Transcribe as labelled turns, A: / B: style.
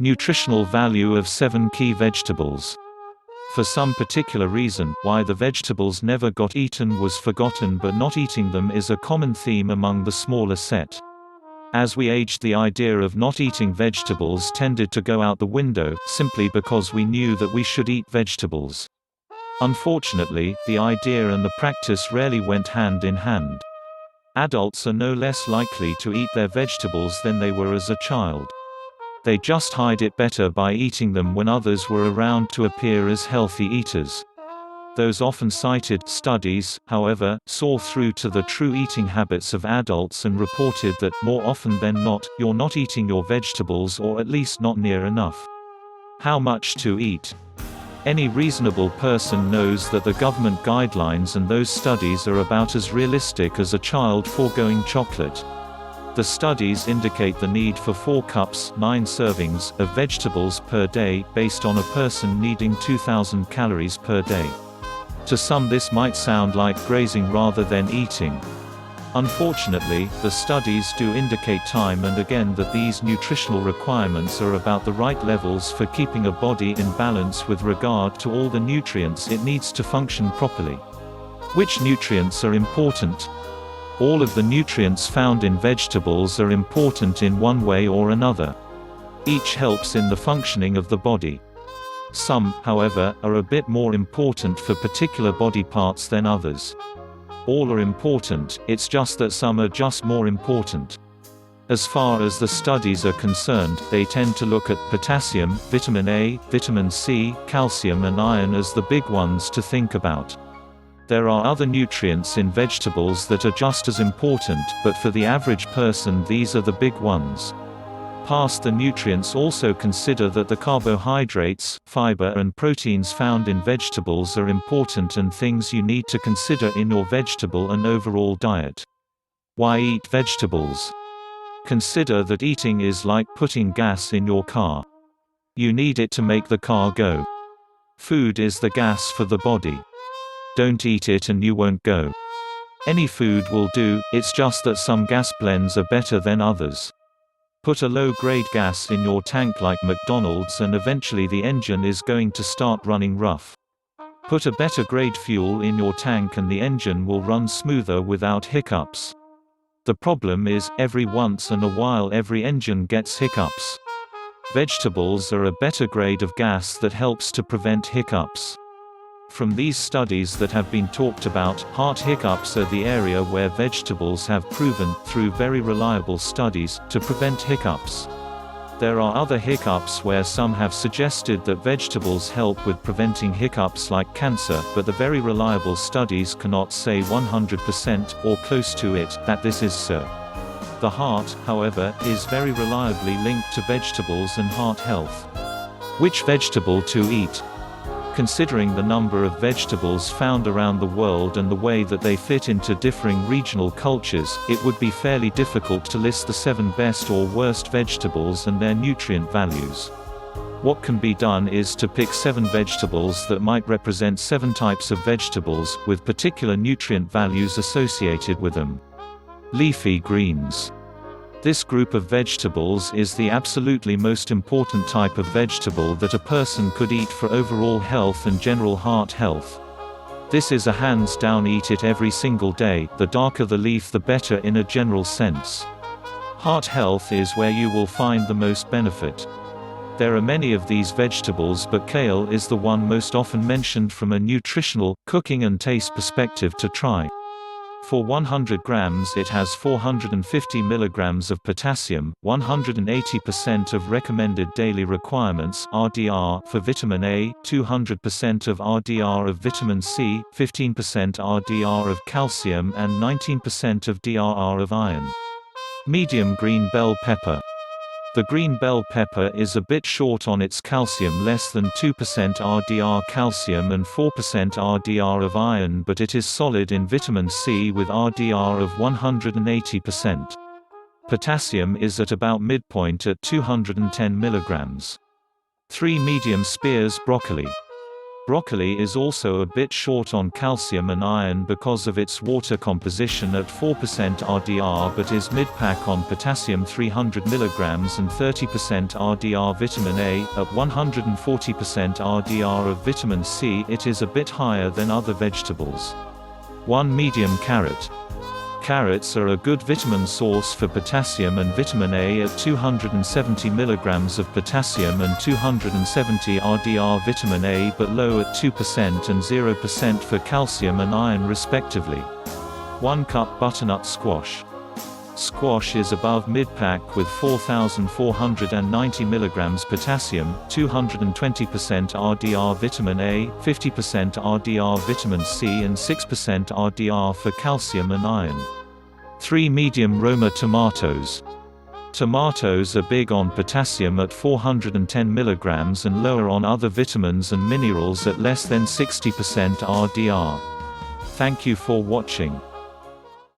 A: Nutritional value of 7 key vegetables. For some particular reason, why the vegetables never got eaten was forgotten, but not eating them is a common theme among the smaller set. As we aged, the idea of not eating vegetables tended to go out the window, simply because we knew that we should eat vegetables. Unfortunately, the idea and the practice rarely went hand in hand. Adults are no less likely to eat their vegetables than they were as a child. They just hide it better by eating them when others were around to appear as healthy eaters. Those often cited studies, however, saw through to the true eating habits of adults and reported that, more often than not, you're not eating your vegetables, or at least not near enough. How much to eat? Any reasonable person knows that the government guidelines and those studies are about as realistic as a child foregoing chocolate. The studies indicate the need for 4 cups 9 servings of vegetables per day, based on a person needing 2,000 calories per day. To some this might sound like grazing rather than eating. Unfortunately, the studies do indicate time and again that these nutritional requirements are about the right levels for keeping a body in balance with regard to all the nutrients it needs to function properly. Which nutrients are important? All of the nutrients found in vegetables are important in one way or another. Each helps in the functioning of the body. Some, however, are a bit more important for particular body parts than others. All are important, it's just that some are just more important. As far as the studies are concerned, they tend to look at potassium, vitamin A, vitamin C, calcium and iron as the big ones to think about. There are other nutrients in vegetables that are just as important, but for the average person these are the big ones. Past the nutrients, also consider that the carbohydrates, fiber and proteins found in vegetables are important and things you need to consider in your vegetable and overall diet. Why eat vegetables? Consider that eating is like putting gas in your car. You need it to make the car go. Food is the gas for the body. Don't eat it and you won't go. Any food will do, it's just that some gas blends are better than others. Put a low-grade gas in your tank like McDonald's and eventually the engine is going to start running rough. Put a better grade fuel in your tank and the engine will run smoother without hiccups. The problem is, every once in a while every engine gets hiccups. Vegetables are a better grade of gas that helps to prevent hiccups. From these studies that have been talked about, heart hiccups are the area where vegetables have proven, through very reliable studies, to prevent hiccups. There are other hiccups where some have suggested that vegetables help with preventing hiccups like cancer, but the very reliable studies cannot say 100%, or close to it, that this is so. The heart, however, is very reliably linked to vegetables and heart health. Which vegetable to eat? Considering the number of vegetables found around the world and the way that they fit into differing regional cultures, it would be fairly difficult to list the 7 best or worst vegetables and their nutrient values. What can be done is to pick 7 vegetables that might represent 7 types of vegetables, with particular nutrient values associated with them. Leafy greens. This group of vegetables is the absolutely most important type of vegetable that a person could eat for overall health and general heart health. This is a hands down eat it every single day, the darker the leaf the better in a general sense. Heart health is where you will find the most benefit. There are many of these vegetables, but kale is the one most often mentioned from a nutritional, cooking and taste perspective to try. For 100 grams it has 450 milligrams of potassium, 180% of recommended daily requirements (RDR) for vitamin A, 200% of RDR of vitamin C, 15% RDR of calcium and 19% of DRR of iron. Medium green bell pepper. The green bell pepper is a bit short on its calcium, less than 2% RDR calcium and 4% RDR of iron, but it is solid in vitamin C with RDR of 180%. Potassium is at about midpoint at 210 mg. 3 medium spears broccoli. Broccoli is also a bit short on calcium and iron because of its water composition at 4% RDR, but is mid-pack on potassium 300 mg and 30% RDR vitamin A. At 140% RDR of vitamin C, it is a bit higher than other vegetables. 1 medium carrot. Carrots are a good vitamin source for potassium and vitamin A at 270 mg of potassium and 270 RDR vitamin A, but low at 2% and 0% for calcium and iron respectively. 1 cup butternut squash. Squash is above mid-pack with 4,490 mg potassium, 220% RDR vitamin A, 50% RDR vitamin C and 6% RDR for calcium and iron. 3 medium Roma tomatoes. Tomatoes are big on potassium at 410 mg and lower on other vitamins and minerals at less than 60% RDR. Thank you for watching.